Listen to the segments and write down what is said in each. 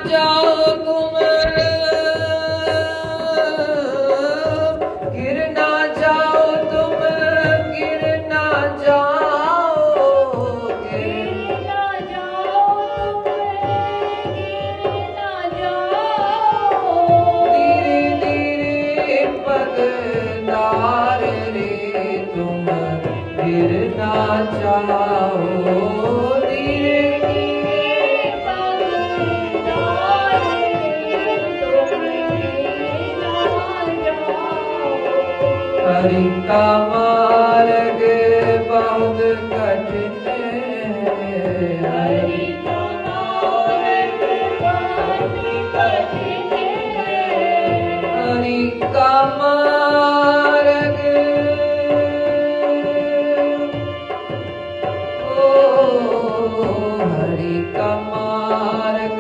जाओ तुम, गिर ना जाओ तुम, गिर ना जाओ, गिर ना जाओ तुम, गिर ना जाओ। धीरे धीरे पगदार रे तुम, गिर ना जाओ। हरि का मार्ग बहुत कठिन है, हरि का मार्ग बहुत कठिन है, हरि का मार्ग, ओ हरि का मार्ग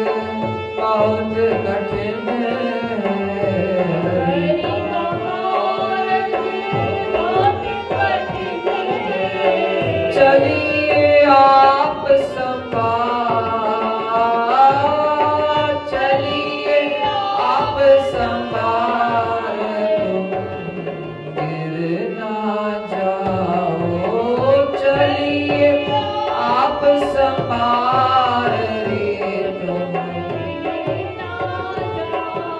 बहुत कठिन है। चलिए आप संभाल, चलिए आप संभाल, तुम गिर ना जाओ। चलिए आप संभाल रे तुम गिर ना जाओ।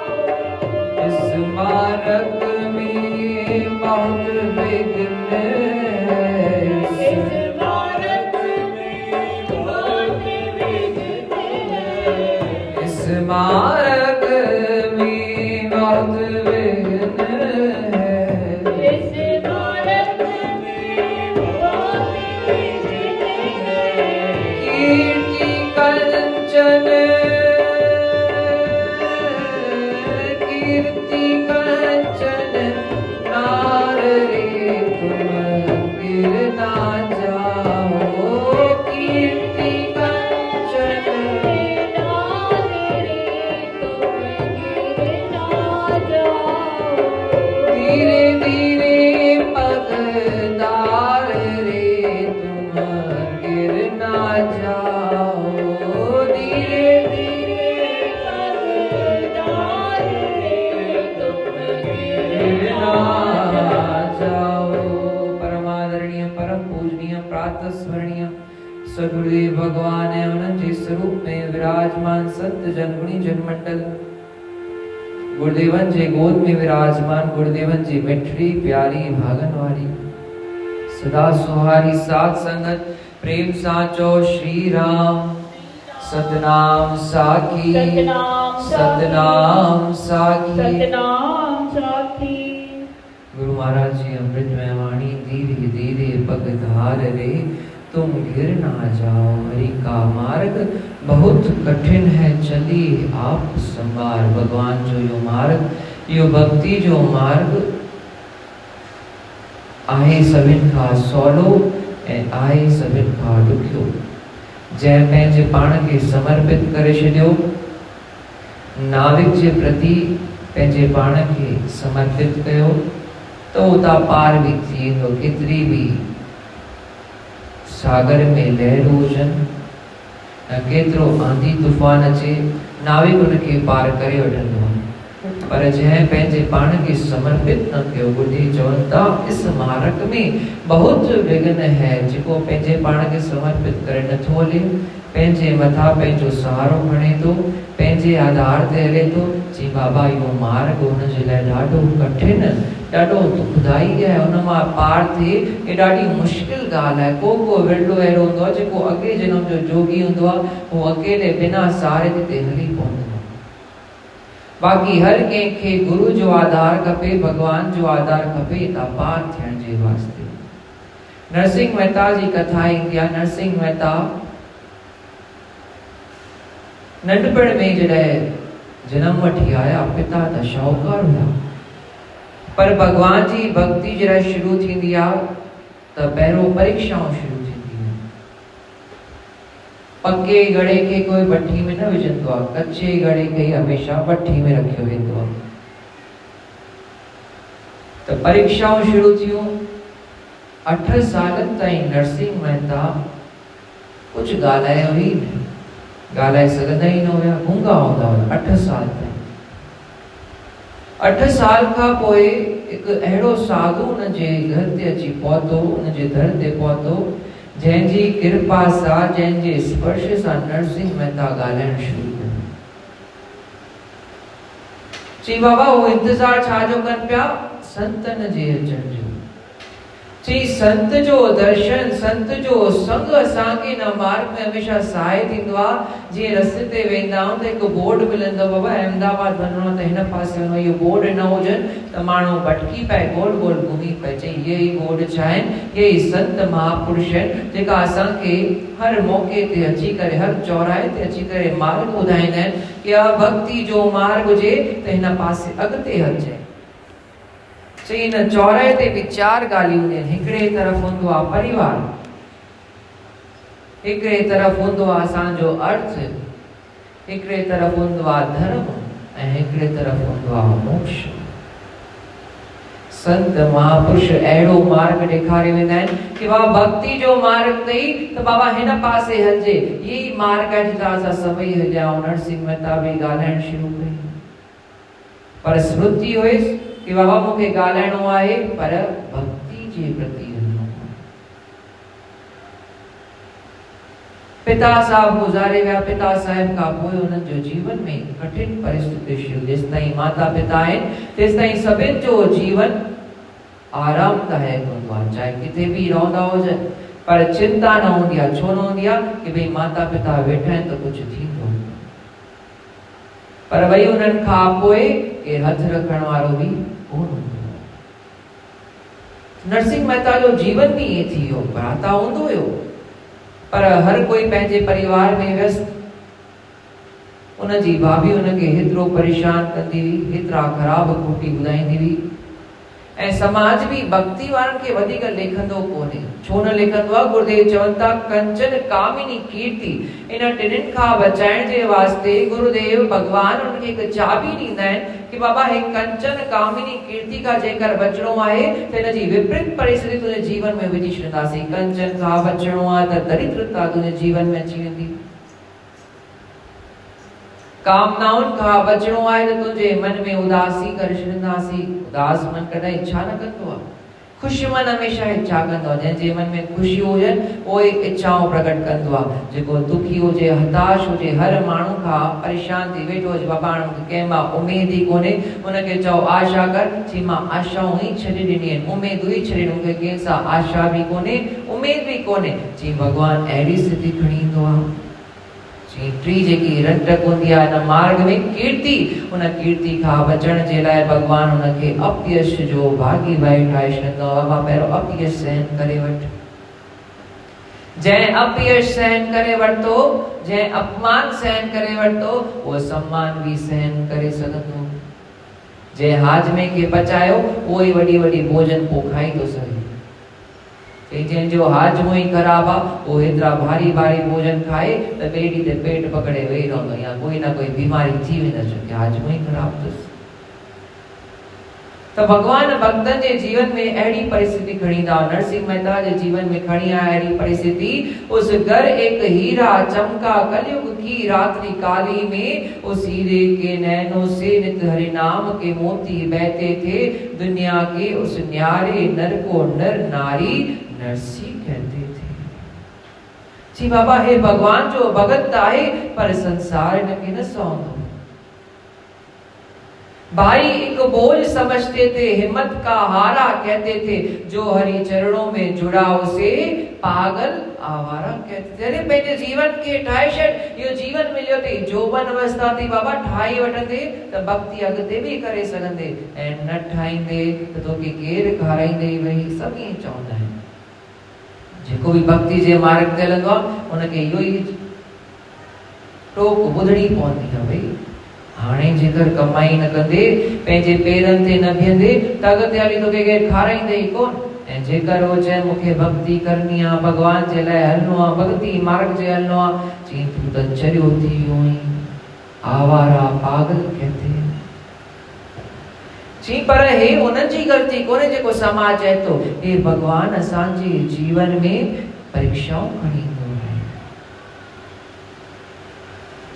इस मार्ग में बहुत विघ्न मार्ग में बहुत विघ्न है, इस मार्ग में बहुत विघ्न है। कीर्ति कंचन, कीर्ति कंचन नार रे तुम गिर ना जाओ। कीर्ति कंचन धीरे धीरे पगदार रे तुम गिर ना जाओ। धीरे धीरे पगदार रे तुम गिर ना जाओ। परमादरणीय परम पूजनीय प्रातः स्मरणीय सदगुरुदेव भगवान है उनके स्वरूप में विराजमान संत जनगुणी जनमंडल गुरुदेवन जी गोद में विराजमान गुरुदेवन जी मिठड़ी प्यारी भागन वाली सदा सुहारी साथ संगत प्रेम साचो श्री राम सतनाम साखी, सतनाम साखी, सतनाम साखी। गुरु महाराज जी अमृतमय वाणी धीरे धीरे पगधार रे तुम गिर ना जाओ। हरि का मार्ग बहुत कठिन है, चलिए आप संभार। भगवान जो यो मार्ग, यो भक्ति जो मार्ग आहे सभिन का सवलो ऐं आहे सभिन का ॾुखियो। जंहिं पंहिंजे पाण खे समर्पित करे छॾियो, नाविक जे प्रति पंहिंजे पाण खे समर्पित कयो त उतां पार बि थी वेंदो। केतिरी बि सागर में लहरूं हुजनि, केतिरो आंधी तूफान अचे, नाविक उनखे पार करे वठंदो आहे। पर जंहिं पंहिंजे पाण खे समर्पित न कयो, ॿुधी चवनि था इस मार्ग में बहुत विघ्न है। जेको पंहिंजे पाण खे समर्पित करे नथो हले, पंहिंजे मथां पंहिंजो सहारो खणे थो, पंहिंजे आधार ते हले थो, चई बाबा इहो मार्ग हुनजे लाइ ॾाढो कठिन, ॾाढो दुखदाई आहे। हुन मां पार थिए हे ॾाढी मुश्किल ॻाल्हि आहे। को विरलो अहिड़ो हूंदो आहे जेको अॻे जन्म जो जोगी हूंदो आहे, उहो अकेले बिना सहारे ते हली पवंदो आहे। बाक़ी हर कंहिंखे गुरु जो आधार खपे, भगवान जो आधार खपे त पार थियण जे वास्ते। नरसिंह मेहता जी कथा ईंदी आहे। नरसिंह मेहता नंढपण में जॾहिं जन्म वठी आया, पिता त शाहूकार हुआ, पर भगवान जी भक्ति जॾहिं शुरू थींदी आहे त पहिरियों परीक्षाऊं शुरू थींदियूं आहिनि। पके घड़े खे कोई भट्टी में न विझंदो आहे, कच्चे घड़े खे हमेशा भट्टी में रखियो वेंदो आहे। त परीक्षाऊं शुरू थियूं। 8 सालनि ताईं नरसिंह मेहता कुझु ॻाल्हायो ई न। ॻाल्हाए सघंदा ई न हुया, गूंगा हूंदा हुया 8 साल ताईं। 8 साल खां पोइ हिकु अहिड़ो साधु उन जे घर ते अची पहुतो, उन जे दर ते पहुतो, जंहिंजी कृपा सां, जंहिंजे स्पर्श सां नरसिंह मेहता ॻाल्हाइण शुरू कयो। चई बाबा वो इंतजार छाजो कनि पिया? संतन जे अचण जो। चई संत जो दर्शन, संत जो संग असांखे न मार्ग में हमेशा सहाय थींदो आहे। जीअं रस्ते ते वेंदा आहियूं त हिकु बोर्ड मिलंदो, बाबा अहमदाबाद वञिणो आहे त हिन पासे वञो, इहो बोर्ड न हुजनि त माण्हू भटकी पए, गोल गोल घुमी पए। चई इहे ई बोर्ड छा आहिनि? इहे ई संत महापुरुष आहिनि जेका असांखे हर मौक़े ते अची करे, हर चौराहे ते अची करे मार्ग ॿुधाईंदा आहिनि कि भक्ति जो मार्ग हुजे त हिन पासे अॻिते हलिजे। चई हिन चौराहे ते बि 4 ॻाल्हियूं आहिनि। हिकिड़े तरफ़ हूंदो आहे परिवार, हिकिड़े तरफ़ हूंदो आहे असांजो अर्थ, हिकिड़े तरफ़ हूंदो आहे धर्म ऐं हिकिड़े तरफ़ हूंदो आहे मोक्ष। संत महापुरुष अहिड़ो मार्ग ॾेखारे वेंदा आहिनि कि बाबा भक्ति जो मार्ग अथई त बाबा हिन पासे हलिजे। यही मार्ग आहे जितां असां सभई हलिया। नरसिंह मेहता बि ॻाल्हाइण शुरू कई, पर स्मृति हुयसि कि बाबा मूंखे ॻाल्हाइणो आहे पर भक्ति जे प्रति हलिणो आहे। पिता साहब गुज़ारे विया। पिता साहब खां पोइ उन्हनि जो जीवन में कठिन परिस्थिति शुरू। जेसिताईं माता पिता आहिनि तेसिताईं सभिनि जो जीवन आरामदायक हूंदो आहे, चाहे किथे बि रहंदा हुजनि, पर चिंता न हूंदी आहे। छो न हूंदी आहे? कि भई माता पिता वेठा आहिनि त कुझु थींदो। पर वही उन्हनि खां पोइ केरु हथ रखण वारो बि कोन हूंदो। नरसिंह मेहता जो जीवन भी ये थी हो। भ्राता हूंदो हुयो, पर हर कोई पंहिंजे परिवार में व्यस्त। उनजी भाभी उनखे हेतिरो परेशान कंदी हुई, हेतिरा ख़राब खोटी ॿुधाईंदी हुई। ऐं समाज भी भक्ति वारनि खे वधीक लेखंदो कोन्हे। छो न लेखंदो आहे? गुरुदेव चवनि था कंचन कामिनी कीर्ति। इन टिनिनि खां बचाइण जे वास्ते गुरुदेव भगवान उनखे हिकु चाबी ॾींदा आहिनि कि बाबा हे कंचन कामिनी कीर्ति खां जेकर बचणो आहे त हिनजी विपरीत परिस्थिति तुंहिंजे जीवन में विझी छॾींदासीं। कंचन खां बचणो आहे त दरिद्रता तुंहिंजे जीवन में अची वेंदी। कामनाउनि खां बचणो आहे त तुंहिंजे मन में उदासी करे छॾींदासीं। उदास मन कॾहिं इच्छा न कंदो आहे, ख़ुशि मन हमेशह इच्छा कंदो आहे। जंहिंजे मन में ख़ुशी हुजे उहे इच्छाऊं प्रकट कंदो आहे। जेको दुखी हुजे, हताश हुजे, हर माण्हू खां परेशान थी वेठो हुजे, बाबा हाणे कंहिं मां उमेद ई कोन्हे, उनखे चओ आशा कर। चई मां आशाऊं ई छॾे ॾिनी आहिनि, उमेदूं ई छॾे, मूंखे कंहिंसां आशा बि कोन्हे, उमेद बि कोन्हे। चई भॻवानु अहिड़ी स्थिति खणी ईंदो आहे। टी जेकी रटक हूंदी आहे हिन मार्ग में कीर्ति, उन कीर्ति खां बचण जे लाइ भॻवानु हुनखे अपयश जो भागी भाई ठाहे छॾींदो आहे। बाबा पहिरियों अपयश सहन करे वठ। जंहिं अपयश सहन करे वरितो, जंहिं अपमान सहन करे वरितो, उहो सम्मान भी सहन करे सघंदो। जंहिं हाजमे खे पचायो उहो ई वॾी वॾी भोजन पोइ खाई थो सघे। जंहिंजो हाजमो ई ख़राब आहे वो हेतिरा भारी भारी भोजन खाए त ॿिए ॾींहं ते पेट पकड़े वेही रहंदो, या कोई ना कोई बीमारी थी वेंदसि, छोकी हाजमो ई ख़राब अथसि। त भगवान भक्तन जे जीवन में अहिड़ी परिस्थिति खणी ईंदा। नरसिंह मेहता जे जीवन में खणी आया अहिड़ी परिस्थिति। उस घर एक हीरा चमका, कलयुग की रात्रि काली में उस हीरे के नैनों से नित हरि नाम के मोती बहते थे। दुनिया के उस न्यारे नर को नर नारी नरसी कहते थे। जी बाबा हे भगवान जो भगत आहे, पर संसार इनके न सौंदो। भाई एक बोझ समझते थे, हिम्मत का हारा कहते थे। जो हरि चरणों में जुड़ा उसे पागल आवारा कहते थे। अरे पंहिंजे जीवन के ठाहे छॾ, इहो जीवन मिलियो अथई, जोबन अवस्था थी बाबा, ठाही वठंदे त भक्ति अॻिते बि करे सघंदे, ऐं न ठाहींदे त तोखे केरु खाराईंदे। वही सभु ईअं चवंदा आहिनि। जेको भी भक्ति जे मार्ग ते हलंदो आहे उनखे इहो ई टोक ॿुधणी पवंदी आहे। भई हाणे जेकर कमाई न कंदे, पंहिंजे पेरनि ते न बीहंदे त अॻिते हली तोखे केरु खाराईंदे ई कोन। ऐं जेकर वो चए मूंखे भक्ति करनी आहे, भगवान जे लाइ हलणो आहे, भक्ति मार्ग जे हलणो आहे, चई तूं त चरियो थी वियो आहीं, आवारा पागल कहते। जी पर हे उन्हनि जी ग़लती कोन्हे जेको समाज चए थो। हे भगवान असांजे जीवन में परीक्षाऊं खणी ईंदो आहे।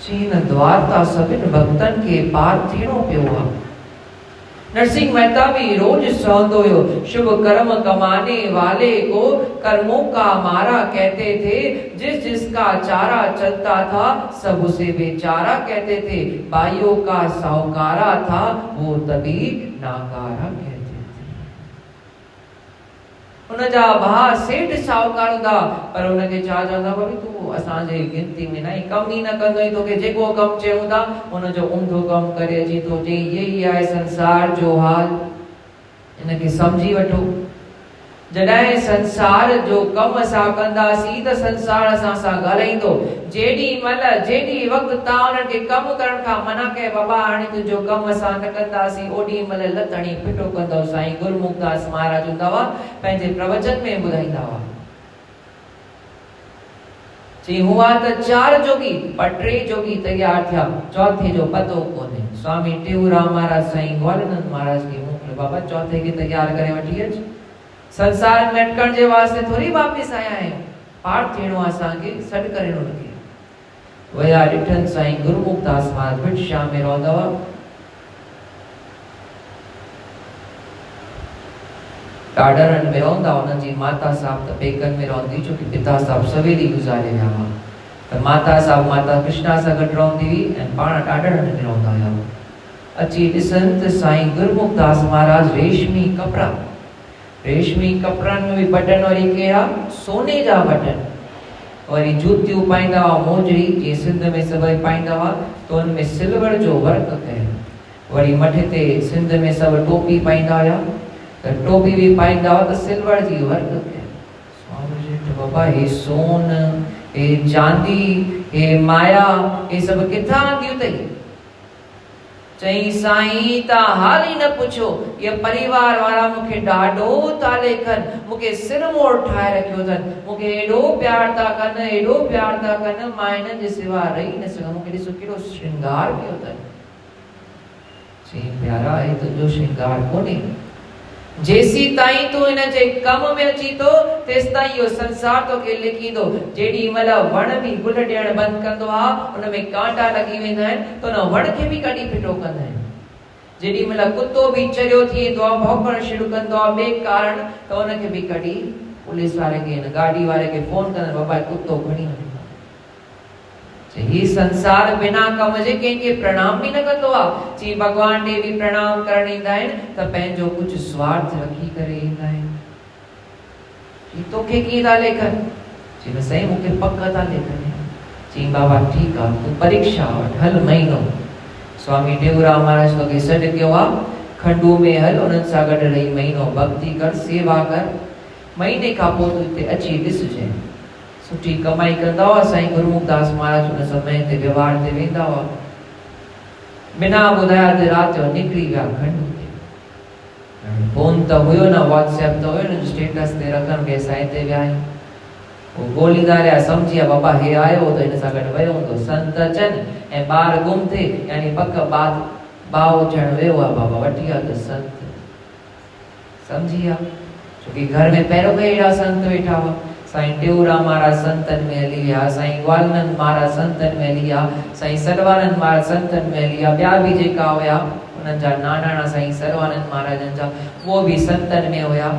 चीन द्वार ता सभिन भक्तन के पार थियणो पियो आ। नरसिंह मेहता भी रोज सहंदो हो, शुभ कर्म कमाने वाले को कर्मों का मारा कहते थे। जिस जिसका चारा चलता था सब उसे बेचारा कहते थे। भाइयों का साहूकारा था वो तभी नाकारा कहते थे। उनजा भा सेठ साहूकार था, पर उनके छा चवंदा भाभी तू असांजे गिनती में नहीं, कम ही न कंदो, तोखे जेको कम चयूं था उनजो ऊंधो कम करे अची तो चई ये ही आहे संसार जो हाल, इनखे समझी वठो। जॾहिं संसार जो कम असां कंदासीं त संसार असां सां ॻाल्हाईंदो। जेॾी महिल जेॾी वक़्तु तव्हां उन्हनि खे कमु करण खां मना कयो बाबा हाणे तुंहिंजो कमु असां न कंदासीं, ओॾी महिल लतणी फिटो कंदव। साईं गुरुमुखदास महाराज हूंदा हुआ पंहिंजे प्रवचन में ॿुधाईंदा हुआ, चई हुआ त 4 जोगी पर 3 जोगी तैयार थिया, चौथे जो पतो कोन्हे। स्वामी टेऊराम महाराज साईं ग्वालिनंद महाराज खे मोकिलियो, बाबा चौथे खे तैयार करे वठी अच, संसार में अटकण जे वास्ते थोड़ी वापस आया आहियूं, पार थियणो आहे असांखे, सॾु करे उनखे वया। ॾिठन साईं गुरुमुखदास महाराज भिटशाह में रहंदा हुआ। ॾाॾरनि में रहंदा, हुननि जी माता साहब त पेकनि में रहंदी, छो कि पिता साहब सवेली गुज़ारे विया हुआ। त माता साहब माता कृष्णा सां गॾु रहंदी हुई ऐं पाण ॾाॾरनि में रहंदा हुया। अची ॾिसनि त साईं गुरुमुखदास महाराज रेशमी कपिड़ा, रेशमी कपड़न में भी बटन वरी कया सोने जा बटन, वरी जूतियूं पाईंदा हुआ मोजड़ी, जे सिंध में सभई पाईंदा हुआ तो उनमें सिल्वर जो वर्क कयो। वरी मथे ते सिंध में सब टोपी पाईंदा हुआ, त टोपी भी पाईंदा हुआ त सिल्वर जी वर्क कयो। स्वामी जी बाबा हे सोन, हे चांदी, हे माया, हे सब किथां आंदियूं अथई? चई साईं ता हाल ही न पुछो, ये परिवार वारा मुखे ॾाढो था लेखन, मुखे सिर मोड़ ठाहे रखियो अथन, मुखे एॾो प्यार था कन, एॾो प्यार था कन, मां इन्हनि जे सिवा रही न सघां, मुखे ॾिसो केॾो श्रृंगार कयो अथन। चई प्यारा हे तुंहिंजो श्रृंगार कोन्हे, जेसी ताईं तू इन जे कम में अची तो तेस ताईं यो संसार तोखे लिखींदो। जेडी महिल वण भी गुल ॾियण बंद कंदो आ, उन में कांटा लगी वेंदा आहिनि त उन वण खे भी कढी फिटो कंदा आहिनि। जेडी महिल कुत्तो भी चरियो थी वेंदो आ, भौंकण शुरू कंदो आ बे कारण, त उन खे भी कढी पुलिस वारे खे गाड़ी वारे खे फोन कंदा, बाबा कुत्तो खणी वञो। ही संसार बिना कम जे कंहिंखे प्रणाम भी न कंदो आ। चई भगवान ॾे भी प्रणाम करण ईंदा आहिनि त पंहिंजो कुझु स्वार्थ रखी करे ईंदा आहिनि। चई तोखे कीअं था लेखनि? चई न साईं मूंखे पक था लेखनि। चई बाबा ठीकु आहे, तूं परीक्षा वठ, हल महीनो। स्वामी टेऊराम महाराज तोखे सॾु कयो आहे, खंडू में हल, उन्हनि सां गॾु रही महीनो भक्ति कर, सेवा कर, महीने खां पोइ तूं हिते अची ॾिसजांइ। सुठी कमाई कंदा हुआ। साईं गुरुमुखदास महाराज उन समय ते व्यवहार ते वेंदा हुआ, बिना ॿुधाया ते राति जो निकिरी विया खंडू ते। फोन त हुयो न, व्हाट्सएप त हुयो न, स्टेटस ते रखनि के साईं ते विया आहियूं। वो ॻोल्हींदा रहिया, सम्झी विया बाबा हे आयो त हिन सां गॾु वियो हूंदो। संत अचनि ऐं ॿार गुम थिए, यानी पक बाव थियण वियो आहे, बाबा वठी विया त संत सम्झी विया, छोकी घर में पहिरियों खां अहिड़ा संत वेठा हुआ। साईं टेऊराम महाराज संतन में हली विया, साईं ग्वालिनंद महाराज संतन में हली विया, साईं सर्वानंद महाराज संतन में हली विया, ॿिया भी जेका हुया उन्हनि जा नानाणा साईं सर्वानंद महाराजनि जा वो भी संतन में हुया।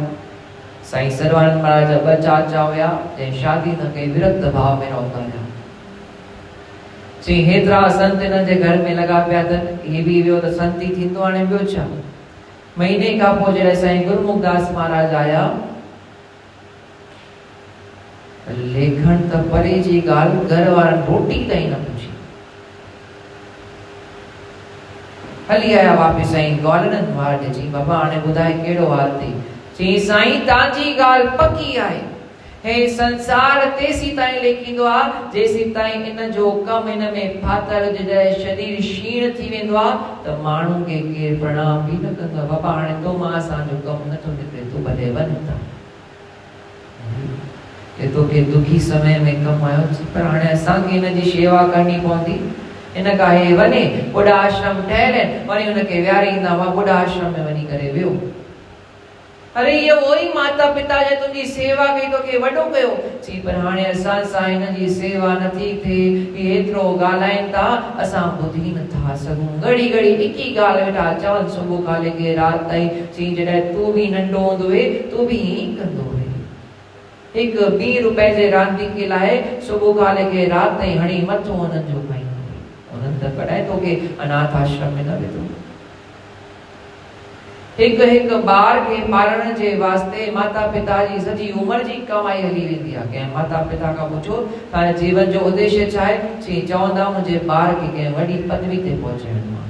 साईं सर्वानंद महाराज जा 2 चाचा हुया जंहिं शादी न कई, विरक्त भाव में रहंदा हुया। चई हेतिरा संत हिननि जे घर में लॻा पिया अथनि, हे भी वियो त संती थींदो, हाणे ॿियो छा। महीने खां पोइ जॾहिं साईं गुरुमुखदास महाराज आया, लेखन त परे जी ॻाल्हि, घर वारनि रोटी ताईं न पुछी, हली आया वापसि। साईं ग्वालिनंद महाराज चई बाबा हाणे ॿुधाए कहिड़ो हाल अथई? चई साईं तव्हांजी ॻाल्हि पकी आहे, हे संसार तेसी ताईं लेखींदो आहे जेसी ताईं इन जो कम इन में फाथल जॾहिं शरीर क्षीण थी वेंदो आहे त माण्हू खे केरु प्रणाम बि न कंदो आहे। बाबा हाणे तो मां असांजो कमु नथो निकिरे, तूं भले वञ था, के तोखे दुखी समय में कम आयो, पर हाणे असांखे इन जी शेवा करणी पवंदी। इन खां हे वञे, ॿुढा आश्रम ठहियल आहिनि, वरी हुनखे विहारींदा हुआ, ॿुढा आश्रम में वञी करे वियो। अरे ये वही माता पिता जे तुझी सेवा कई तो के वडो कयो ची पर हाने असां सां इन जी सेवा नथी थे ये एतरो गालाइन ता असां बुधी न था सगूं घड़ी घड़ी एक ही गाल वेठा चवन सुबह खाले के रात ताई ची जडे तू भी नंडो होंदो वे तू भी ही कंदो वे एक 20 रुपए जे रांदी के लाए सुबह खाले के रात ताई हणी मथो उनन जो खाई उनन त कडाए तो के अनाथ आश्रम में न वेतो एक एक बार के पारण जे वास्ते माता पिता जी सजी उम्र जी कमाई हली वेंदी आ के माता पिता का पूछो तारे जीवन जो उद्देश्य छाए ची चवंदा मुझे बार के के वडी पदवी ते पहुंचणो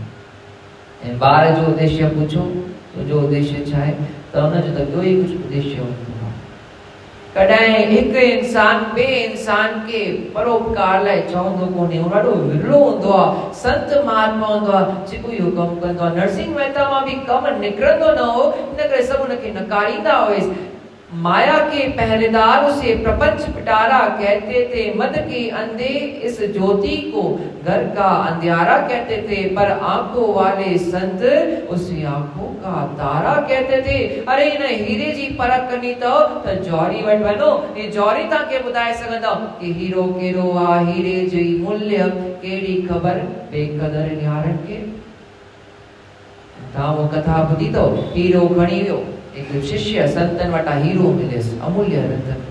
ए बार जो उद्देश्य पूछो तो जो उद्देश्य छाए तो उन जो तो कोई कुछ उद्देश्य होंदो कडाए एक इंसान बे इंसान के परोपकार लाए चवंदो कोने उड़ो विरलो होंदो संत महात्मा होंदो जेको यो कम कंदो नरसिंह मेहता मा भी कम निकरंदो न हो इन करे सब उनके नकारींदा होइस माया के पहरेदार उसे प्रपंच पिटारा कहते थे मद के अंधे इस ज्योति को घर का अंधियारा कहते थे पर आंखों वाले संत उसे आंखों का तारा कहते थे अरे इन हीरे जी परख करनी तो जौहरी वट वनो ये जौहरी ता के बुधाए सगंदो कि हीरो केरो आ हीरे जी मूल्य केड़ी खबर बेकदर न्यारन के ता वो कथा बुधी तो हीरो खणी वियो एक शिष्य संतन वटा हीरो मिलेस अमूल्य रतन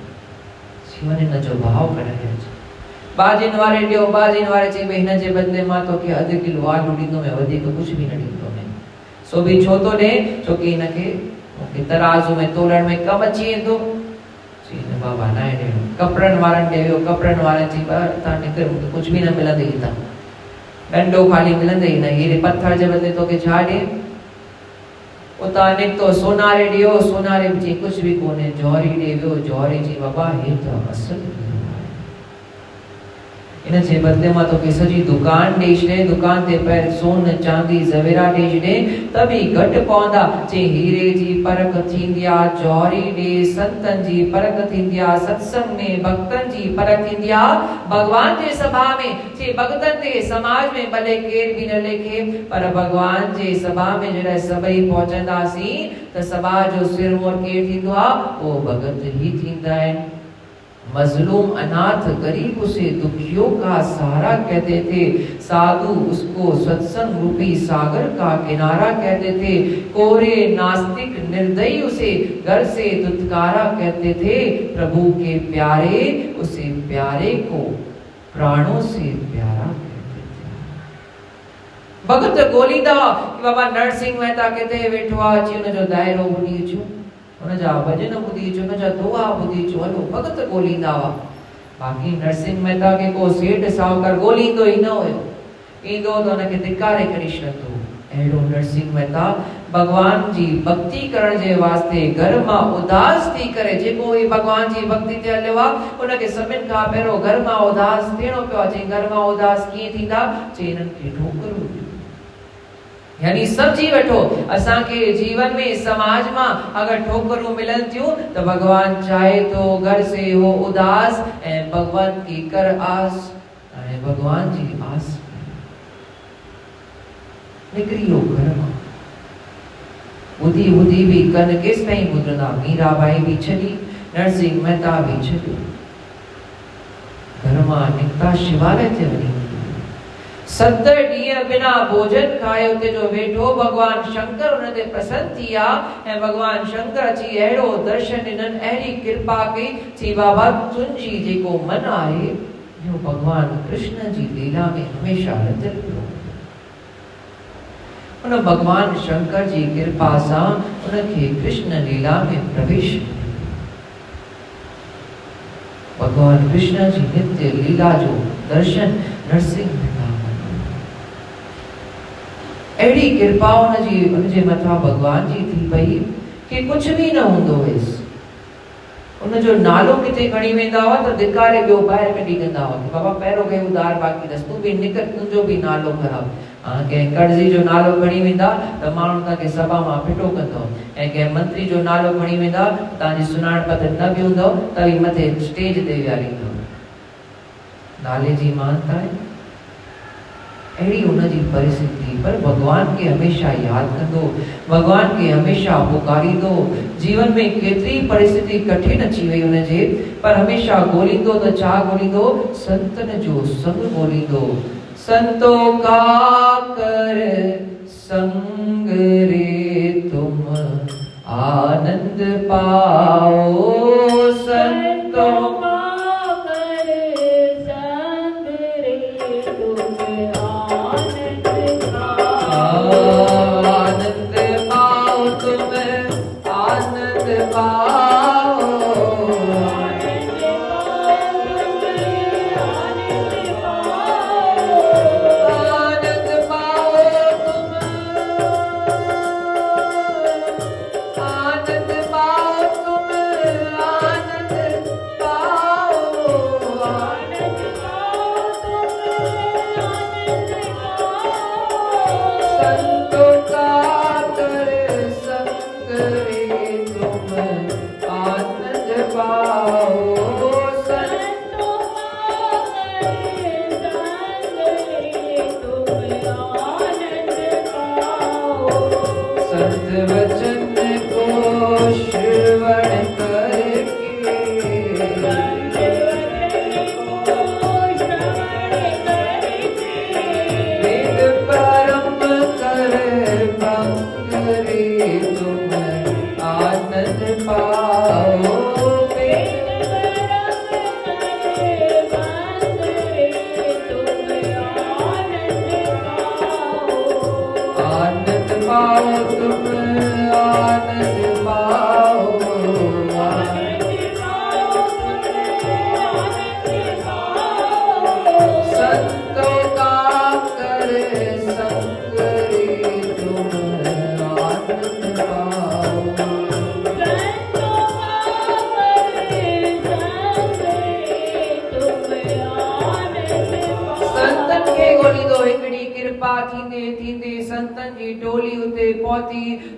जीवन न जो भाव कढाए बाजिन वारे ॾियो बाजिन वारे चई भई हिन जे बदले मां तोखे 1 किलो आलू ॾींदो मैं वधीक कुछ भी न ॾींदो मैं सो भी छो तो ॾे छो कि इनखे मूंखे तराजू में तोलण में कम अची वेंदो चई न बाबा न ॾियो कपड़न वारन ॾे वियो कपड़न वारे चई ता निकर मूंखे कुछ भी न मिलंदे हितां डंडो खाली मिलंदे न हीरे पत्थर जे बदले तोखे छा ॾे उता निकतो सोनारे ॾियो सोनारे में जी कुछ भी कोने जौहरी ॾे वियो जौहरी जी बाबा हे त असल इन जे बदले मां तो सजी दुकान ॾेई छॾे दुकान ते पैर सोन चांदी ज़वेरा ॾेई छॾे त बि घटि पवंदा चई हीरे जी परख थींदी आ जौहरी ॾे संतन जी परख थींदी आ सत्संग में भक्तन जी परख थींदी आ भगवान जे सभा में चई भक्तन ते समाज में भले केर भी न लेखे पर भगवान जे सभा में जॾहिं सभई पहुचंदासीं त सभा जो सिर मोर केर थींदो आ वो भगत ही थींदा आहिनि मजलूम अनाथ गरीब उसे दुखियों का सहारा कहते थे साधु उसको सत्संग रूपी सागर का किनारा कहते थे कोरे नास्तिक निर्दयी उसे घर से दुत्कारा कहते थे प्रभु के प्यारे उसे प्यारे को प्राणों से प्यारा कहते थे भगत गोलीदा बाबा नरसिंह मेहता कहते वेठो अची उन जो दायरो बुधी अचो उनजा भजन बुधी अचो उनजा दुआ बुधी अचो हलो भगत गोलींदा हुआ बाक़ी नरसिंह मेहता के को सेठ साहूकार गोलींदो ही न हुयो ईंदो त उनखे धिकारे करे छॾंदो अहिड़ो नरसिंह मेहता भगवान जी भक्ति करण जे वास्ते घर मां उदास थी करे जेको ही भगवान जी भक्ति ते हलियो आहे उनखे सभिनि खां पहिरियों घर मां उदास थियणो पियो आहे चई घर मां उदास कीअं थींदा चई हिननि खे ठोकरूं यानी समझी वठो असा के जीवन में समाज में अगर ठोकरूं मिलन थियूं तो भगवान चाहे तो घर से हो उदास ए भगवान की कर आस ए भगवान जी आस निकरियो घर में बुधी बुधी भी कन केस नहीं बुधंदा मीराबाई भी छड़ी नरसिंह मेहता भी छड़ी घर में निकता शिवालय ते वनी 70 ॾींहं बिना भोजन खाए उते जो वेठो भगवान शंकर उन ते प्रसन्न थिया ऐं भगवान शंकर अची अहिड़ो दर्शन ॾिननि अहिड़ी कृपा कई चई बाबा तुंहिंजी जेको मन आहे जो भगवान कृष्ण जी लीला में हमेशा रतियल पियो उन भगवान शंकर जी कृपा सां उनखे कृष्ण लीला में प्रवेश भगवान कृष्ण जी नित्य लीला जो दर्शन नरसिंह एड़ी कृपा उनजे मथा भगवान जी थी पई कि कुछ भी न होंदो हुयस उनजो नालो किथे खणी वेंदा हुआ त धिकारे ॿियो ॿाहिरि कढी कंदा हुआ बाबा पहिरों कई उधार बाक़ी रस तूं बि निकर तुंहिंजो बि नालो ख़राब कंहिं कर्ज़ी जो नालो खणी वेंदा त माण्हू तव्हांखे सभा मां फिटो कंदो ऐं कंहिं मंत्री जो नालो खणी वेंदा तव्हांजी सुञाणप न बि हूंदव त बि मथे स्टेज ते विहारींदव नाले जी मानता आहे अड़ी उनजी परिस्थिति पर भगवान के हमेशा याद कंदो, भगवान के हमेशा पुकारींदो। जीवन में केतरी परिस्थिति कठिन अची वई उनजे, पर हमेशा ॻोल्हींदो त छा ॻोल्हींदो? संतन जो संग ॻोल्हींदो। संतो का कर संग रे तुम आनंद पाओ। संतो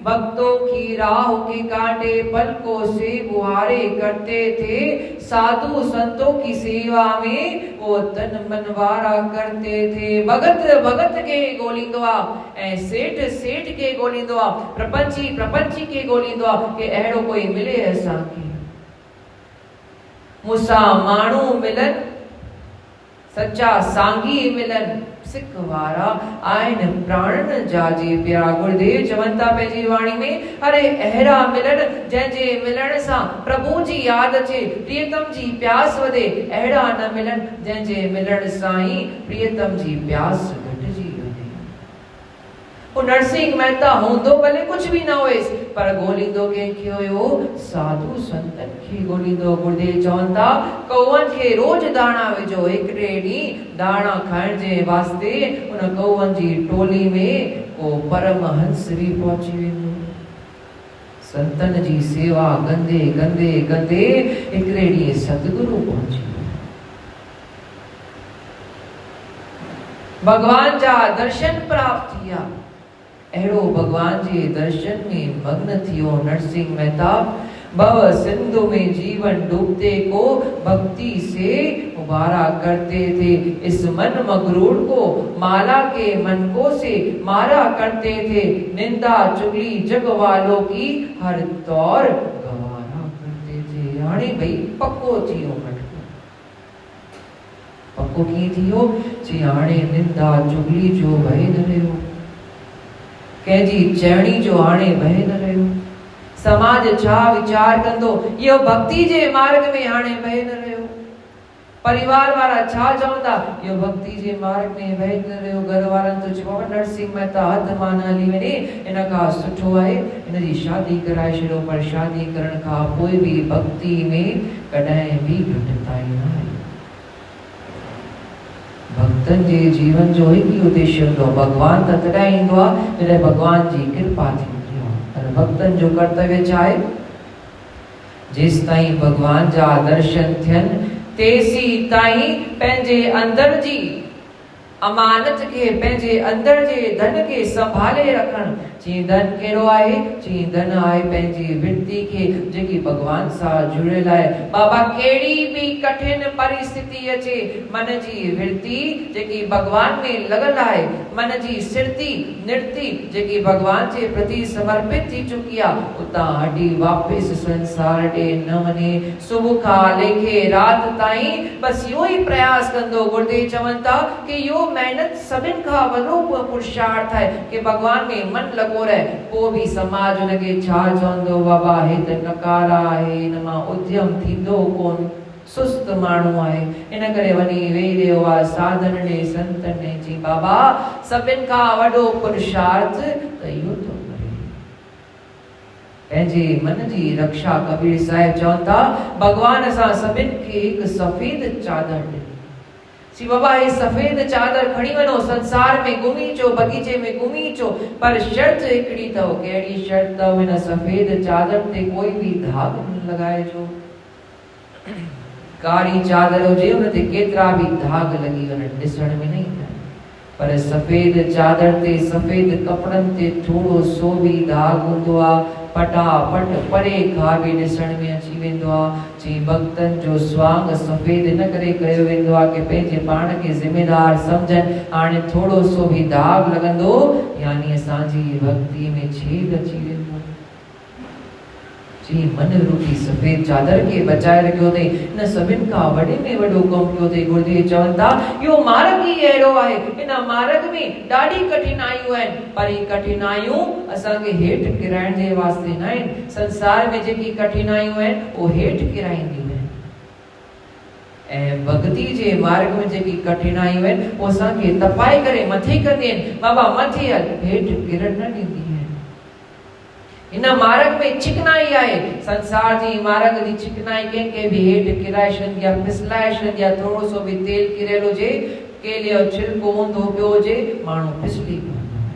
भक्तों की राह के कांटे पलकों से बुहारे करते थे। साधु संतों की सेवा में वो तन मनवारा करते थे। भगत भगत के गोलींदवा ऐं सेठ सेठ के गोलींदवा, प्रपंची प्रपंची के गोलींदवा के अहिड़ो कोई मिले असांखे। मूंसां माण्हू मिलन, सच्चा सांगी मिलन, सिख वारा आइन प्राणन जाजे प्यारा। गुरुदेव चवनि था पंहिंजी वाणी में, अरे अहिड़ा मिलन जंहिंजे मिलण सां प्रभु जी यादि अचे, प्रियतम जी प्यास वधे। अहिड़ा न मिलन जंहिंजे मिलण सां ई प्रियतम जी प्यास घटिजी वञे। वो नरसिंह मेहता हूंदो भले कुछ भी न हुएस, पर ॻोल्हींदो कंहिंखे हुयो? साधु संतन खे ॻोल्हींदो। गुरुदेव चवनि था, कौअनि खे रोज दाणा विझो। हिकिड़े ॾींहुं दाणा खाइण जे वास्ते उन कौअनि जी टोली में को परमहंस बि पहुची वेंदो। संतन जी सेवा कंदे कंदे कंदे हिकिड़े ॾींहुं सतगुरु पहुची वियो। भगवान जा दर्शन प्राप्त थिया। अहिड़ो भगवान जे दर्शन में मग्न थियो नरसिंह मेहता। भव सिंधु में जीवन डूबते को भक्ति से उबारा करते थे। इस मन मगरूर को माला के मन को से मारा करते थे। निंदा चुगली जग वालों की हर तौर गवारा करते थे। हाणे भई पक्को थियो मटको। पक्को कीअं थियो? जी हाणे निंदा चुगली जो भय न रहियो, कंहिंजी चइणी जो हाणे भय न रहियो। समाज छा वीचार कंदो, इहो भक्ति जे मार्ग में हाणे भय न रहियो। परिवार वारा छा चवंदा, इहो भक्ति जे मार्ग में भय न रहियो। घर वारनि तो चयो नरसिंह मेहता हद मां न हली वञे, इन खां सुठो आहे इन जी शादी कराए छॾियो। पर शादी करण खां पोइ बि भक्ति में कॾहिं बि घटिताई न आई। भक्तन जे जीवन जो हिकु ई उद्देश्य हूंदो, भगवान त तॾहिं ईंदो आहे जॾहिं भगवान जी कृपा थींदी आहे। पर भक्तन जो कर्तव्य छा आहे? जेसि ताईं भगवान जा दर्शन थियनि तेसी ताईं पंहिंजे अंदर जी अमानत के पंहिंजे अंदर जे धन के संभाले रखण। जी धन कहिड़ो आहे? जी धन आहे पंहिंजी वृत्ति के जेकी भगवान सां जुड़ियल आहे। बाबा कहिड़ी भी कठिन परिस्थिति अचे, मन जी वृत्ति जेकी भगवान में लॻल आहे, मन जी सिरती निर्ती जेकी भगवान जे प्रति समर्पित थी चुकी आहे, उतां हटी वापसि संसार ॾे न वञे। सुबुह खां लेके रात ताईं बस इहो ई प्रयास कंदो। गुरुदेव चवनि था कि इहो महिनत सभिनि खां वॾो पुरुषार्थ आहे कि भगवान में मन लॻो रहे। पोइ बि समाज हुनखे छा चवंदो? बाबा हे त नकारा आहे, हिन मां उद्यम थींदो कोन, सुस्त माण्हू आहे, इन करे वञी वेही रहियो आहे साधन ॾे संतन ॾे। जी बाबा सभिनि खां वॾो पुरुषार्थ त इहो थो करे, पंहिंजे मन जी रक्षा। कबीर साहिब चवनि था भगवान असां सभिनि खे हिकु सफ़ेद चादर ॾिनी। सी बाबा हे सफ़ेद चादर खणी वञो, संसार में घुमी अचो, बगीचे में घुमी अचो, पर शर्त हिकिड़ी अथव। कहिड़ी शर्त अथव? हिन सफ़ेद चादर ते कोई भी दाग न लॻाइजो। कारी चादर हुजे हुन ते केतिरा भी दाग लॻी वञनि, ॾिसण में न ईंदा, पर सफ़ेद चादर ते सफ़ेद कपड़नि ते थोड़ो सो भी दाग हूंदो आहे, फटाफट परे खां भी ॾिसण में अची वेंदो आहे। जी भक्तन जो स्वांग सफ़ेद इन करे कयो वेंदो आहे कि पंहिंजे पाण खे ज़िम्मेदार सम्झनि। हाणे थोड़ो सो भी दाग लॻंदो यानी असांजी भक्ति में छेद अची वेंदो। जी मन रूपी सफ़ेद चादर के बचाए रखियो अथई, इन सभिनि खां वॾे में वॾो कमु कयो अथई। गुरुदेव चवनि था इहो मार्ग ई अहिड़ो आहे, इन मार्ग में ॾाढी कठिनाइयूं आहिनि, पर ही कठिनाइयूं असांखे हेठि किराइण जे वास्ते न आहिनि। संसार में जेकी कठिनाइयूं आहिनि उहो हेठि किराईंदियूं आहिनि, ऐं भक्ति जे मार्ग में जेकी कठिनाइयूं आहिनि उहो असांखे तपाए करे मथे कंदियूं आहिनि। बाबा मथे हल, हेठि किरण न ॾींदी। इन मार्ग में चिकनाई आहे, संसार जी मार्ग जी चिकनाई कंहिंखे भी हेठि किराए छॾंदी आहे, फिसलाए छॾंदी आहे। थोड़ो सो भी तेल किरियल हुजे, केले जो छिलको हूंदो पियो हुजे, माण्हू फिसली पवंदो आहे।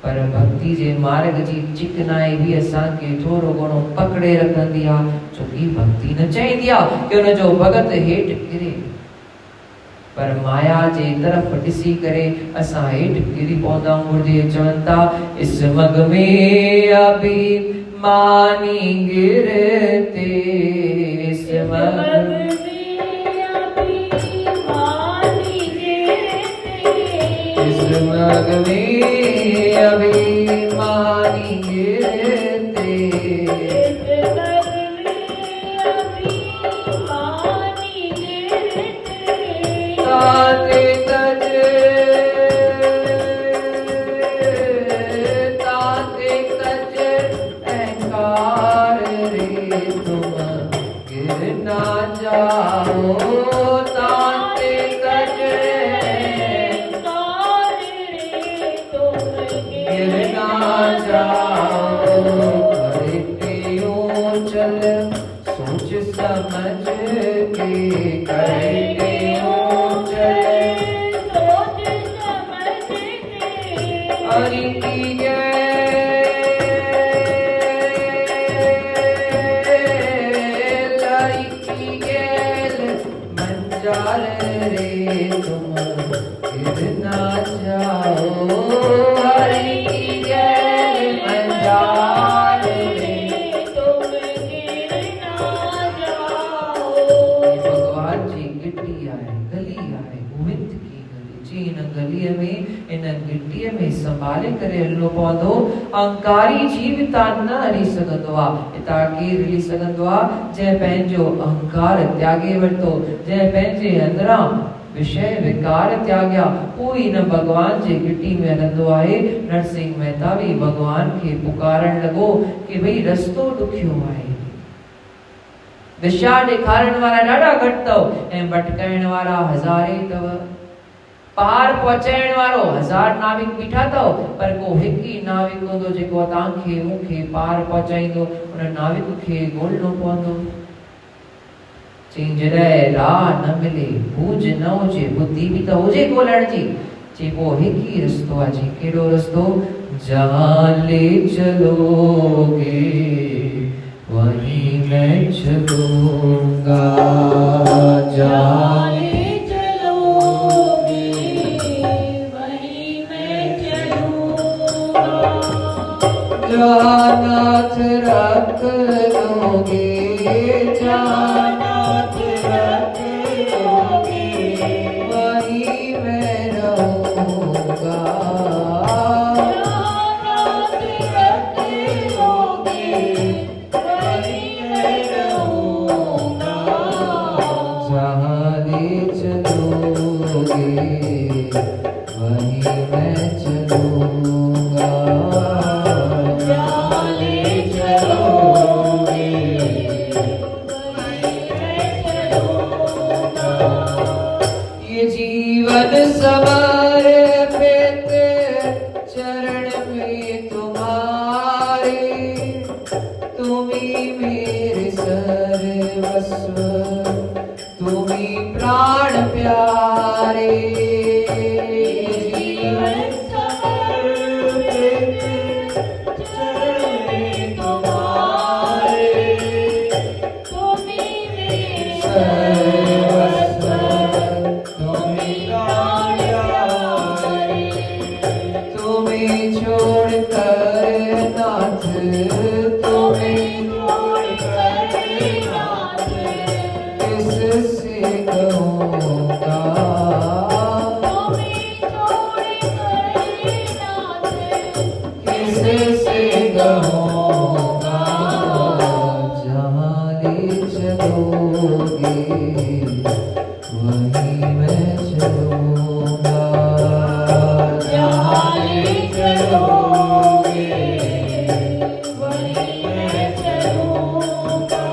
पर भक्ति जे मार्ग जी चिकनाई भी असांखे थोड़ो घणो पकड़े रखंदी आहे, छोकी भक्ति न चाहींदी आहे कि हुनजो भगत हेठि किरे, पर माया जे तरफ ॾिसी करे असां हेठि किरी पवंदा आहियूं। गुरुदेव चवनि था इस मग में अभिमानी गिरते, इस मग में अभिमानी गिरते, इस मग में अभिमानी गिरते, ताते तज अहंकार रे तुम गिर ना जाओ, ताते तज अहंकार रे तुम गिर ना जाओ। करते यूं चल सोच समझ के, करते हरि की जय, हरि की जय। मंजार रे तुम गिर ना जाओ, हरि की जय। मंजार रे तुम गिर ना जाओ। भगवान जी गिट्टी आहे, गली आहे, गोविंद की गली। जी इन गलीअ में, इन गिट्टीअ में संभाले करे हलणो पवंदो। अहंकारी जीविता न हली सघंदो आहे। हितां केरु हली सघंदो आहे? जंहिं पंहिंजो अहंकार त्यागे वरितो, जंहिं पंहिंजे अंदरां विषय विकार त्याग्या, हू ही न भगवान जे गिट्टी में हलंदो आहे। नरसिंह मेहता भी भगवान खे पुकारण लॻो कि भई रस्तो ॾुखियो आहे, दिशा ॾेखारण वारा ॾाढा घटि अथव ऐं भटकाइण वारा हज़ारे अथव। पार पहुचाइण वारो 1000 नाविक बीठा अथव, पर को हिकु ई नाविक हूंदो जेको तव्हांखे मूंखे पार पहुचाईंदो। उन नाविक खे ॻोल्हणो पवंदो। चई जॾहिं राह न मिले, बूझ न हुजे, बुद्धि भी त हुजे ॻोल्हण जी, चई पोइ हिकु ई रस्तो आहे। चई कहिड़ो रस्तो? जहाँ ले चलोगे वहीं मैं चलूंगा, जहाँ ले चलोगे नाथ रख लोगे, नाथ रख लोगे, वहीं मैं रहूँगा। नाथ रख लोगे, वहीं मैं रहूँगा। जहाँ ले चलोगे, वहीं मैं चलूँगा। जीवन समर्पित चरण में तुम्हारे, तुम्ही मेरे सर्वस्व, तुम्ही प्राण प्यारे। जीवन समर्पित चरण में तुम्हारे, तुम्ही मेरे सर्वस्व, छोड़ कर नाथ, तुम्हें छोड़ कर नाथ, किससे कहूँगा। तुम्हें छोड़ कर नाथ, किससे कहूँगा। जहाँ ले चलोगे, वहीं मैं चलूँगा। जहाँ ले चलोगे, वहीं मैं चलूँगा।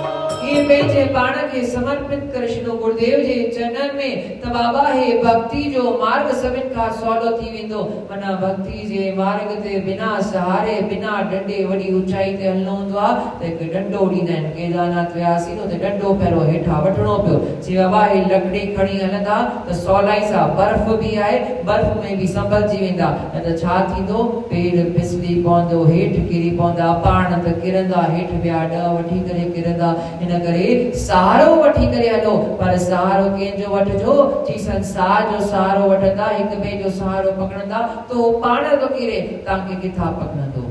ये बेचे पाण के समर्पित कर श्री गुरुदेव जे चरणन में त बाबा हे भक्ति जो मार्ग सभिन का सवलो थी वेंदो। मना भक्ति जे मार्ग ते बिना सहारे, बिना डंडे वडी ऊंचाई ते हलणो हूंदो आ त हिकु डंडो ॾींदा आहिनि। केदारनाथ वियासीं त डंडो पहिरियों हेठां वठिणो पियो। जे बाबा हे लकड़ी खणी हलंदा त सवलाई सां बर्फ बि आहे, बर्फ में बि संभलजी वेंदा, न त छा थींदो, पेर फिसली पवंदो, हेठि किरी पवंदा, पाण त किरंदा, हेठि ॿिया ॾह वठी करे किरंदा। इन करे सहारो वठी करे हलो, पर सहारो कंहिंजो वठिजो, जी संसार जो सहारो वठंदा, हिक ॿिए जो सहारो पकड़ंदा तो पाण थो किरे, तव्हांखे किथां पकड़ंदो।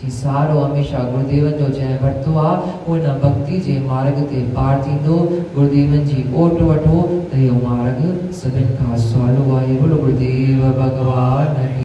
जी सहारो हमेशा गुरुदेवन जो जंहिं वरितो आहे, उन भक्ति जे मार्ग ते पार थींदो। गुरुदेवन जी ओट वठो त इहो मार्ग सभिनि खां सवलो आहे। बोलो गुरुदेव भगवान